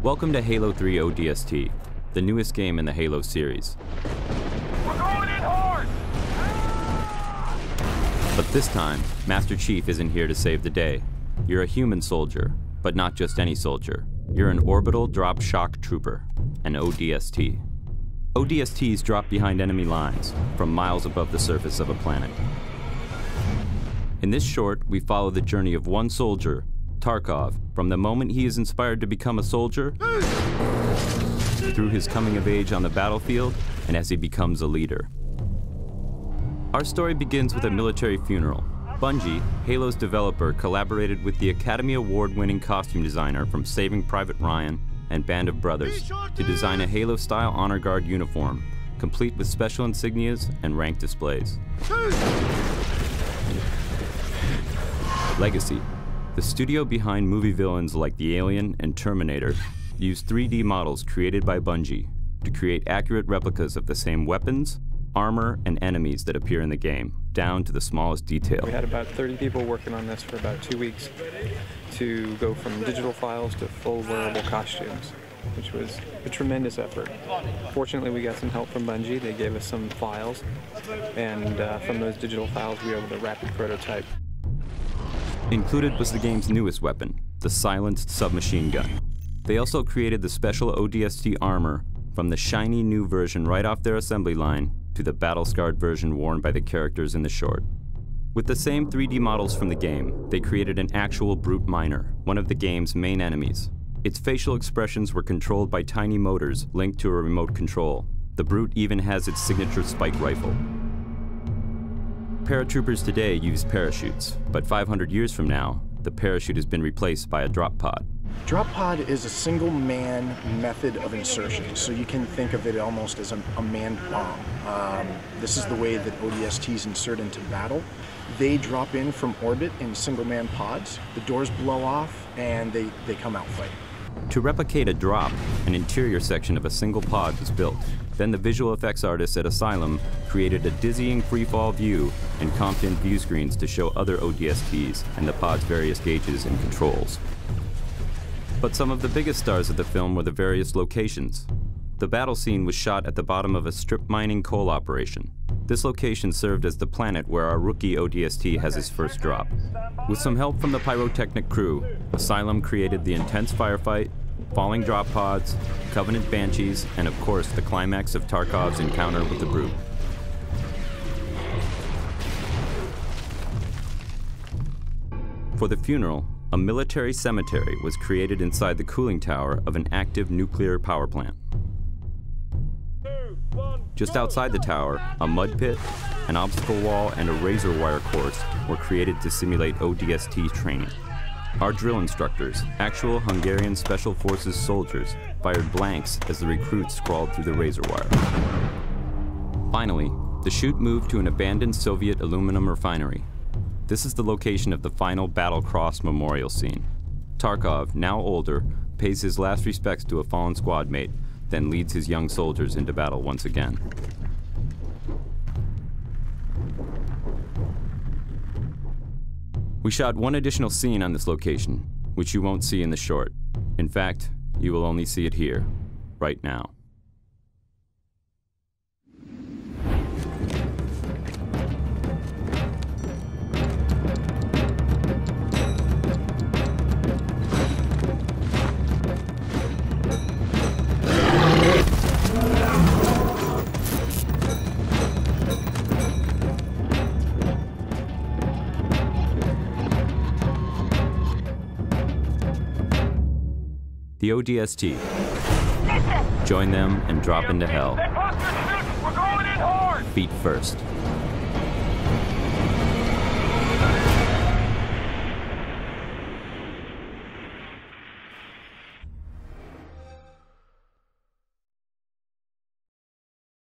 Welcome to Halo 3 ODST, the newest game in the Halo series. We're going in hard! But this time, Master Chief isn't here to save the day. You're a human soldier, but not just any soldier. You're an Orbital Drop Shock Trooper, an ODST. ODSTs drop behind enemy lines, from miles above the surface of a planet. In this short, we follow the journey of one soldier, Tarkov, from the moment he is inspired to become a soldier, through his coming of age on the battlefield, and as he becomes a leader. Our story begins with a military funeral. Bungie, Halo's developer, collaborated with the Academy Award-winning costume designer from Saving Private Ryan and Band of Brothers to design a Halo-style Honor Guard uniform, complete with special insignias and rank displays. Legacy. The studio behind movie villains like The Alien and Terminator used 3D models created by Bungie to create accurate replicas of the same weapons, armor, and enemies that appear in the game, down to the smallest detail. We had about 30 people working on this for about 2 weeks to go from digital files to full wearable costumes, which was a tremendous effort. Fortunately, we got some help from Bungie. They gave us some files, and from those digital files, we were able to rapid prototype. Included was the game's newest weapon, the silenced submachine gun. They also created the special ODST armor from the shiny new version right off their assembly line to the battle-scarred version worn by the characters in the short. With the same 3D models from the game, they created an actual brute miner, one of the game's main enemies. Its facial expressions were controlled by tiny motors linked to a remote control. The brute even has its signature spike rifle. Paratroopers today use parachutes, but 500 years from now, the parachute has been replaced by a drop pod. Drop pod is a single-man method of insertion, so you can think of it almost as a manned bomb. This is the way that ODSTs insert into battle. They drop in from orbit in single-man pods, the doors blow off, and they come out fighting. To replicate a drop, an interior section of a single pod was built. Then the visual effects artists at Asylum created a dizzying freefall view and comped in view screens to show other ODSTs and the pod's various gauges and controls. But some of the biggest stars of the film were the various locations. The battle scene was shot at the bottom of a strip mining coal operation. This location served as the planet where our rookie ODST has his first drop. With some help from the pyrotechnic crew, Asylum created the intense firefight, falling drop pods, Covenant Banshees, and of course the climax of Tarkov's encounter with the Brute. For the funeral, a military cemetery was created inside the cooling tower of an active nuclear power plant. Just outside the tower, a mud pit, an obstacle wall, and a razor wire course were created to simulate ODST training. Our drill instructors, actual Hungarian Special Forces soldiers, fired blanks as the recruits crawled through the razor wire. Finally, the shoot moved to an abandoned Soviet aluminum refinery. This is the location of the final Battle Cross memorial scene. Tarkov, now older, pays his last respects to a fallen squad mate, then leads his young soldiers into battle once again. We shot one additional scene on this location, which you won't see in the short. In fact, you will only see it here, right now. The ODST. Join them and drop into hell. We're going in hard! Feet first.